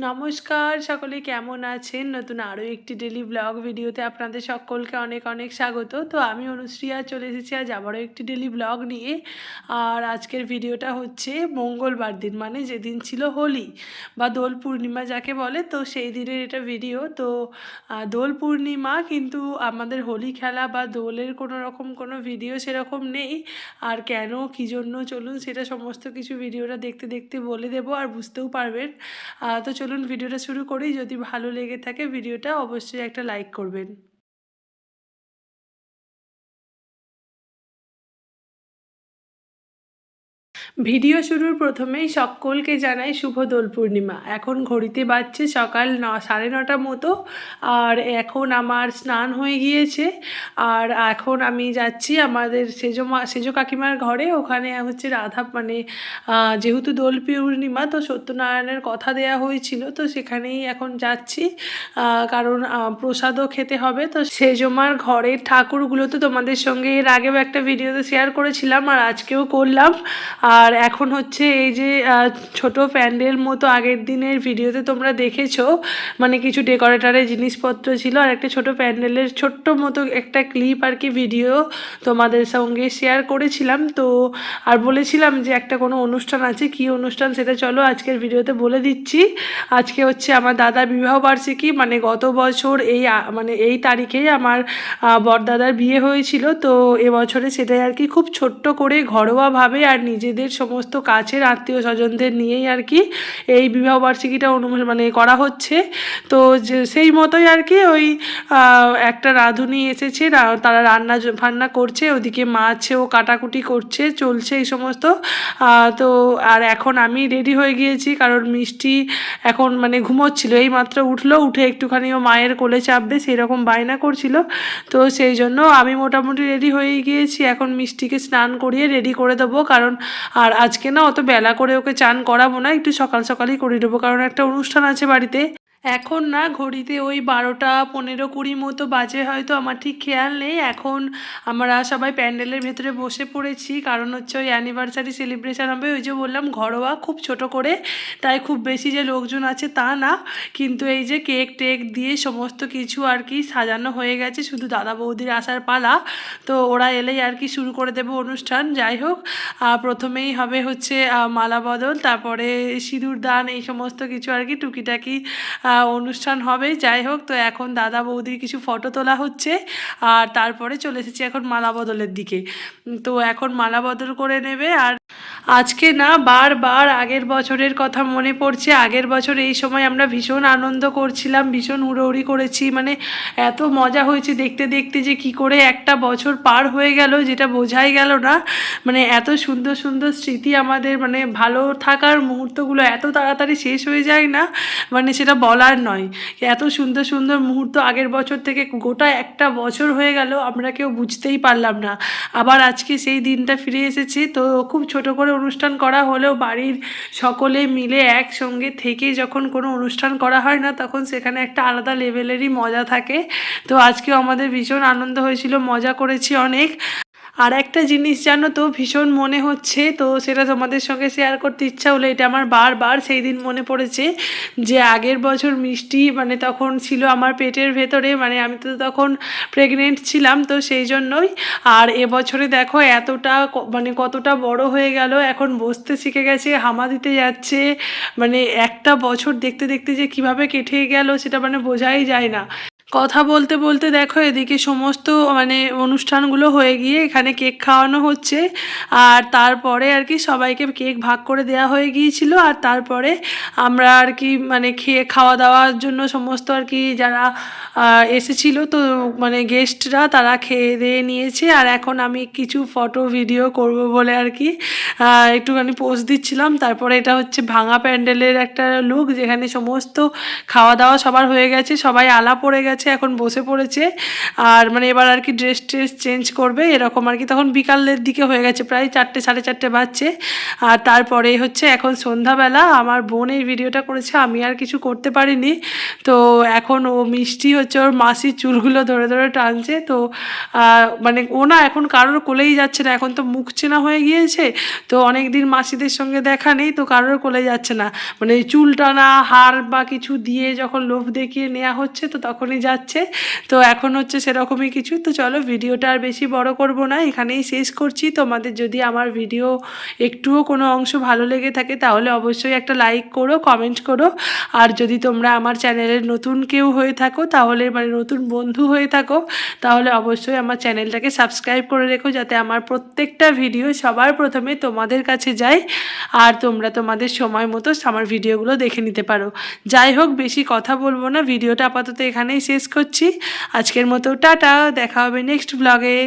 নমস্কার, সকলে কেমন আছেন? নতুন আরও একটি ডেইলি ব্লগ ভিডিওতে আপনাদের সকলকে অনেক অনেক স্বাগত। তো আমি অনুশ্রিয়া চলে এসেছি আজ আবারও একটি ডেইলি ব্লগ নিয়ে। আর আজকের ভিডিওটা হচ্ছে মঙ্গলবার দিন, মানে যেদিন ছিল হোলি বা দোল পূর্ণিমা যাকে বলে, তো সেই দিনের এটা ভিডিও। তো দোল পূর্ণিমা, কিন্তু আমাদের হোলি খেলা বা দোলের কোনো ভিডিও সেরকম নেই। আর কেন কী জন্য চলুন সেটা সমস্ত কিছু ভিডিওটা দেখতে দেখতে বলে দেবো, আর বুঝতেও পারবেন। তো চলুন ভিডিওটা শুরু করি। যদি ভালো লেগে থাকে ভিডিওটা অবশ্যই একটা লাইক করবেন। ভিডিও শুরুর প্রথমেই সকলকে জানাই শুভ দোল পূর্ণিমা। এখন ঘড়িতে বাজছে সকাল 9:30 মতো। আর এখন আমার স্নান হয়ে গিয়েছে। আর এখন আমি যাচ্ছি আমাদের সেজো কাকিমার ঘরে। ওখানে হচ্ছে রাধা, মানে যেহেতু দোল পূর্ণিমা তো সত্যনারায়ণের কথা দেয়া হয়েছিল, তো সেখানেই এখন যাচ্ছি। কারণ প্রসাদও খেতে হবে। তো সেজমার ঘরের ঠাকুরগুলো তো তোমাদের সঙ্গে এর আগেও একটা ভিডিওতে শেয়ার করেছিলাম, আর আজকেও করলাম। আর এখন হচ্ছে এই যে ছোট প্যান্ডেল মতো আগের দিনের ভিডিওতে তোমরা দেখেছো, মানে কিছু ডেকোরেটরের জিনিসপত্র ছিল, আর একটা ছোট প্যান্ডেলের ছোট্ট মতো একটা ক্লিপ আর কি ভিডিও তোমাদের সঙ্গে শেয়ার করেছিলাম। তো আর বলেছিলাম যে একটা কোনো অনুষ্ঠান আছে, কি অনুষ্ঠান সেটা চলো আজকের ভিডিওতে বলে দিচ্ছি। আজকে হচ্ছে আমার দাদার বিবাহবার্ষিকী, মানে গত বছর মানে এই তারিখেই আমার বড়দাদার বিয়ে হয়েছিল। তো এবছরে সেটাই আর কি খুব ছোট্ট করে ঘরোয়াভাবে আর নিজেদের সমস্ত কাছের আত্মীয় স্বজনদের নিয়েই আর কি এই বিবাহবার্ষিকীটা মানে করা হচ্ছে। তো যে সেই মতোই আর কি ওই একটা রাঁধুনি এসেছে, তারা রান্না ফান্না করছে, ওদিকে মাছও কাটাকুটি করছে, চলছে এই সমস্ত। তো আর এখন আমি রেডি হয়ে গিয়েছি, কারণ মিষ্টি এখন মানে ঘুমোচ্ছিল, এই মাত্র উঠলো, উঠে একটুখানি ও মায়ের কোলে চাপবে সেই রকম বায়না করছিল। তো সেই জন্য আমি মোটামুটি রেডি হয়ে গিয়েছি। এখন মিষ্টিকে স্নান করিয়ে রেডি করে দেবো, কারণ আর আজকে না অত বেলা করে ওকে চান করাবো না, একটু সকাল সকালই করে দেবো, কারণ একটা অনুষ্ঠান আছে বাড়িতে। এখন না ঘড়িতে ওই 12টা 15-20 মতো বাজে হয়তো, আমার ঠিক খেয়াল নেই। এখন আমরা সবাই প্যান্ডেলের ভেতরে বসে পড়েছি, কারণ হচ্ছে ওই অ্যানিভার্সারি সেলিব্রেশন হবে, ওই যে বললাম ঘরোয়া খুব ছোট করে, তাই খুব বেশি যে লোকজন আছে তা না। কিন্তু এই যে কেক টেক দিয়ে সমস্ত কিছু আর কি সাজানো হয়ে গেছে, শুধু দাদা বৌদির আসার পালা। তো ওরা এলেই আর কি শুরু করে দেবো অনুষ্ঠান। যাই হোক, প্রথমেই হবে হচ্ছে মালা বদল, তারপরে সিঁদুর দান, এই সমস্ত কিছু আর কি টুকিটাকি অনুষ্ঠান হবে। যাই হোক, তো এখন দাদা বৌদির কিছু ফটো তোলা হচ্ছে, আর তারপরে চলে এসেছি এখন মালা বদলের দিকে। তো এখন মালা বদল করে নেবে। আর আজকে না বারবার আগের বছরের কথা মনে পড়ছে। আগের বছর এই সময় আমরা ভীষণ আনন্দ করছিলাম, ভীষণ হুড়োহুড়ি করেছি, মানে এত মজা হয়েছে দেখতে দেখতে যে কি করে একটা বছর পার হয়ে গেল যেটা বোঝাই গেল না। মানে এত সুন্দর সুন্দর স্মৃতি আমাদের, মানে ভালো থাকার মুহূর্তগুলো এত তাড়াতাড়ি শেষ হয়ে যায় না, মানে সেটা বলার নয়। এত সুন্দর সুন্দর মুহূর্ত আগের বছর থেকে গোটা একটা বছর হয়ে গেল, আমরা কেউ বুঝতেই পারলাম না। আবার আজকে সেই দিনটা ফিরে এসেছে। তো খুব ছোট করে অনুষ্ঠান করা হলেও বাড়ির সকলে মিলে একসঙ্গে থেকে যখন কোনো অনুষ্ঠান করা হয় না, তখন সেখানে একটা আলাদা লেভেলেরই মজা থাকে। তো আজকেও আমাদের ভীষণ আনন্দ হয়েছিল, মজা করেছি অনেক। আর একটা জিনিস জানো তো ভীষণ মনে হচ্ছে, তো সেটা তোমাদের সঙ্গে শেয়ার করতে ইচ্ছা হলো। এটা আমার বারবার সেই দিন মনে পড়েছে যে আগের বছর মিষ্টি মানে তখন ছিল আমার পেটের ভেতরে, মানে আমি তো তখন প্রেগনেন্ট ছিলাম, তো সেই জন্যই। আর এবছরে দেখো এতটা মানে কতটা বড় হয়ে গেল, এখন বসতে শিখে গেছে, হামা দিতে যাচ্ছে। মানে একটা বছর দেখতে দেখতে যে কিভাবে কেটে গেল সেটা মানে বোঝাই যায় না। কথা বলতে বলতে দেখো এদিকে সমস্ত মানে অনুষ্ঠানগুলো হয়ে গিয়ে এখানে কেক খাওয়ানো হচ্ছে। আর তারপরে আর কি সবাইকে কেক ভাগ করে দেওয়া হয়ে গিয়েছিল। আর তারপরে আমরা আর কি মানে খাওয়া দাওয়ার জন্য সমস্ত আর কি যারা এসেছিল, তো মানে গেস্টরা তারা খেয়ে দিয়ে নিয়েছে। আর এখন আমি কিছু ফটো ভিডিও করব বলে আর কি একটুখানি পোস্ট দিচ্ছিলাম। তারপরে এটা হচ্ছে ভাঙা প্যান্ডেলের একটা লুক, যেখানে সমস্ত খাওয়া দাওয়া সবার হয়ে গেছে, সবাই আলা পড়ে গেছে। গেছে, এখন বসে পড়েছে। আর মানে এবার আর কি ড্রেস চেঞ্জ করবে এরকম আর কি। তখন বিকালের দিকে হয়ে গেছে, প্রায় 4টে 4:30 বাজছে। আর তারপরে হচ্ছে এখন সন্ধ্যাবেলা আমার বোন এই ভিডিওটা করেছে, আমি আর কিছু করতে পারিনি। তো এখন ও মিষ্টি হচ্ছে ওর মাসির চুলগুলো ধরে ধরে টানছে। তো মানে ও না এখন কারোর কোলেই যাচ্ছে না, এখন তো মুখ চেনা হয়ে গিয়েছে। তো অনেক দিন মাসিদের সঙ্গে দেখা নেই, তো কারোর কোলে যাচ্ছে না। মানে চুল টানা, হার বা কিছু দিয়ে যখন লোভ দেখিয়ে নেওয়া হচ্ছে তো তখনই যাচ্ছে। তো এখন হচ্ছে সেরকমই কিছু। তো চলো ভিডিওটা আর বেশি বড় করব না, এখানেই শেষ করছি। তোমাদের যদি আমার ভিডিও একটুও কোনো অংশ ভালো লেগে থাকে তাহলে অবশ্যই একটা লাইক করো, কমেন্ট করো। আর যদি তোমরা আমার চ্যানেলের নতুন কেউ হয়ে থাকো তাহলে মানে নতুন বন্ধু হয়ে থাকো তাহলে অবশ্যই আমার চ্যানেলটাকে সাবস্ক্রাইব করে রেখো, যাতে আমার প্রত্যেকটা ভিডিও সবার প্রথমে তোমাদের কাছে যায় আর তোমরা তোমাদের সময় মতো আমার ভিডিওগুলো দেখে নিতে পারো। যাই হোক, বেশি কথা বলবো না, ভিডিওটা আপাতত এখানেই শেষ করছি। আজকের মতো টাটা, দেখা হবে নেক্সট ব্লগে।